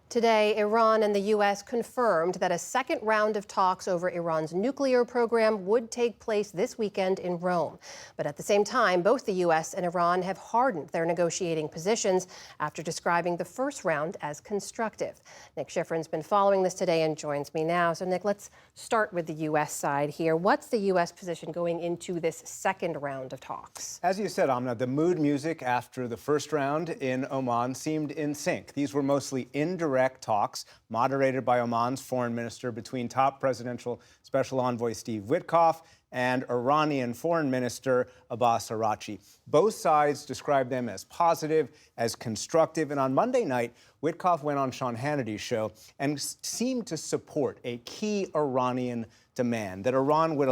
Today, Iran and the U.S. confirmed that a second round of talks over Iran's nuclear program would take place this weekend in Rome. But at the same time, both the U.S. and Iran have hardened their negotiating positions after describing the first round as constructive. Nick Schifrin's been following this today and joins me now. So, Nick, let's start with the U.S. side here. What's the U.S. position going into this second round of talks? As you said, Amna, the mood music after the first round in Oman seemed in sync. These were mostly indirect talks moderated by Oman's foreign minister between top presidential special envoy Steve Witkoff and Iranian foreign minister Abbas Araghchi. Both sides described them as positive, as constructive, and on Monday night, Witkoff went on Sean Hannity's show and seemed to support a key Iranian demand that Iran would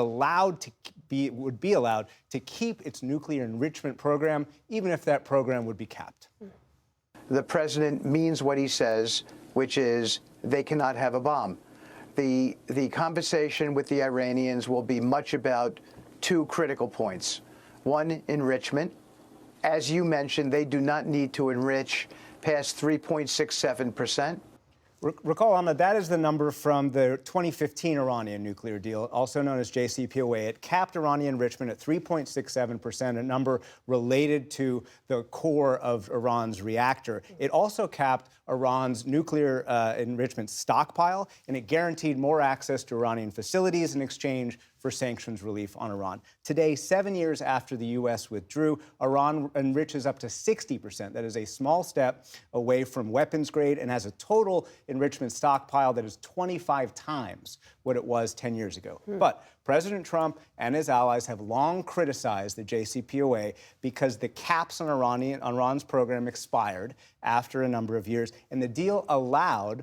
be allowed to keep its nuclear enrichment program, even if that program would be capped. The president means what he says, which is they cannot have a bomb. The conversation with the Iranians will be much about two critical points. One, enrichment. As you mentioned, they do not need to enrich past 3.67%. Recall, Ahmed, that is the number from the 2015 Iranian nuclear deal, also known as JCPOA. It capped Iranian enrichment at 3.67%, a number related to the core of Iran's reactor. It also capped Iran's nuclear enrichment stockpile, and it guaranteed more access to Iranian facilities in exchange for sanctions relief on Iran. Today, 7 years after the U.S. withdrew, Iran enriches up to 60%. That is a small step away from weapons grade and has a total enrichment stockpile that is 25 times what it was 10 years ago. But President Trump and his allies have long criticized the JCPOA because the caps on Iran's program expired after a number of years, and the deal allowed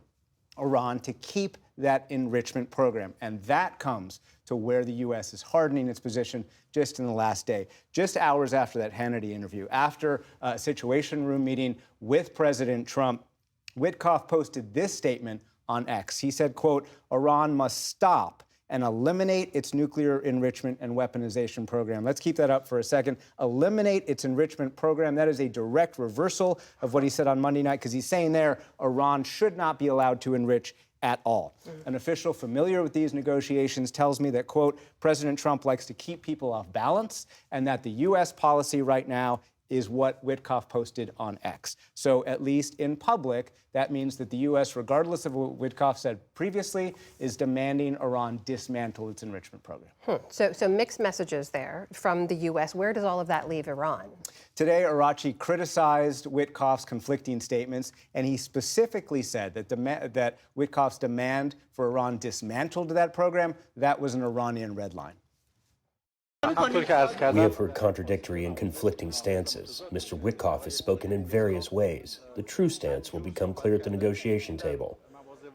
Iran to keep that enrichment program. And that comes to where the U.S. is hardening its position just in the last day. Just hours after that Hannity interview, after a Situation Room meeting with President Trump, Witkoff posted this statement on X. He said, quote, "Iran must stop and eliminate its nuclear enrichment and weaponization program." Let's keep that up for a second. Eliminate its enrichment program. That is a direct reversal of what he said on Monday night, because he's saying there Iran should not be allowed to enrich at all. An official familiar with these negotiations tells me that, quote, President Trump likes to keep people off balance, and that the U.S. policy right now is what Witkoff posted on X. So at least in public, that means that the U.S., regardless of what Witkoff said previously, is demanding Iran dismantle its enrichment program. So mixed messages there from the U.S. Where does all of that leave Iran? Today, Araghchi criticized Witkoff's conflicting statements, and he specifically said that Witkoff's demand for Iran dismantled that program, that was an Iranian red line. We have heard contradictory and conflicting stances. Mr. Witkoff has spoken in various ways. The true stance will become clear at the negotiation table.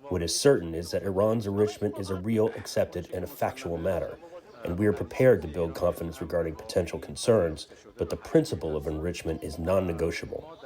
What is certain is that Iran's enrichment is a real, accepted, and a factual matter, and we are prepared to build confidence regarding potential concerns, but the principle of enrichment is non-negotiable.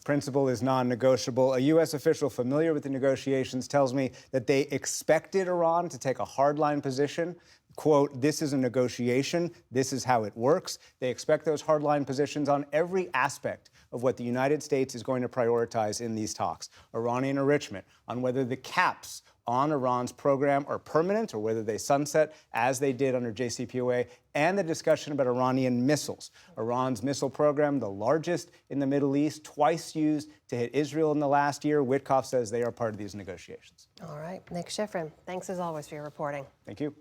Principle is non-negotiable. A U.S. official familiar with the negotiations tells me that they expected Iran to take a hardline position. Quote, "This is a negotiation. This is how it works." They expect those hardline positions on every aspect of what the United States is going to prioritize in these talks. Iranian enrichment, on whether the caps on Iran's program are permanent or whether they sunset, as they did under JCPOA, and the discussion about Iranian missiles. Iran's missile program, the largest in the Middle East, twice used to hit Israel in the last year. Witkoff says they are part of these negotiations. All right. Nick Schifrin, thanks as always for your reporting. Thank you.